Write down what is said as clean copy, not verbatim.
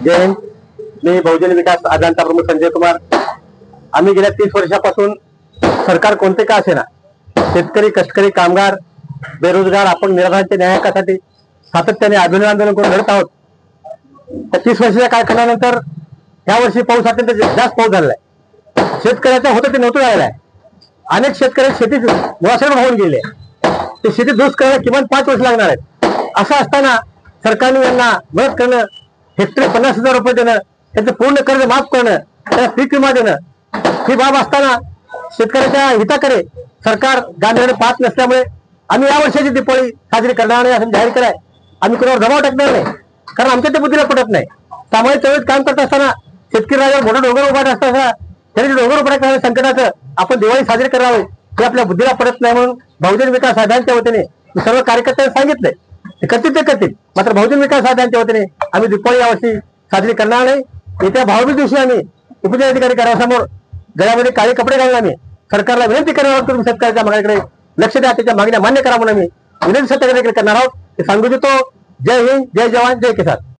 जय हिंद. मी बहुजन विकास आघाडीचा प्रमुख संजय कुमार. आम्ही गेल्या 30 वर्षापासून सरकार कोणते का असेना शेतकरी, कष्टकरी, कामगार, बेरोजगार आपण निराधारांच्या न्यायासाठी सातत्याने आंदोलन करून लढत आहोत. त्या 30 वर्षाच्या काळखंडानंतर या वर्षी पाऊस अत्यंत जास्त पाऊस झालेला आहे. शेतकऱ्याचं होतं ते नव्हतं झालेलं आहे. अनेक शेतकरी शेती मुळासकट होऊन गेले. ते शेती दुरुस्त करायला किमान 5 वर्ष लागणार आहेत. असं असताना सरकारने यांना मदत करणं, हेक्टरी 50,000 रुपये देणं, त्यांचं पूर्ण कर्ज माफ करणं, त्याला पीक विमा देणं, ही बाब असताना शेतकऱ्याच्या हिताकडे सरकार गांभीर्याने पाहत नसल्यामुळे आम्ही या वर्षाची दिवाळी साजरी करणार नाही असं जाहीर कराय. आम्ही कोणावर दबाव टाकणार नाही, कारण आमच्या त्या बुद्धीला पटत नाही. सामाजिक चळवळीत काम करत असताना शेतकरी राजावर मोठा डोंगर उभा असताना त्यांनी डोंगर उभा करणाऱ्या संकटाचं आपण दिवाळी साजरी करावे हे आपल्या बुद्धीला पडत नाही. म्हणून बहुजन विकास आघाडीच्या वतीने सर्व कार्यकर्त्यांनी सांगितलंय करतील ते करतील, मात्र बहुजन विकास आघाडीच्या वतीने आम्ही दिवाळी यावर्षी साजरी करणार नाही. येत्या भाऊबीज दिवशी आम्ही उपजिल्हाधिकारी कार्यालयासमोर गळ्यामध्ये काळे कपडे घालून आम्ही सरकारला विनंती करणार आहोत, तुम्ही शेतकऱ्याच्या मागणीकडे लक्ष द्या, त्याच्या मागण्या मान्य करा म्हणून आम्ही विनंती सरकारकडे करणार आहोत. हे सांगू देतो. जय हिंद, जय जवान, जय किसान.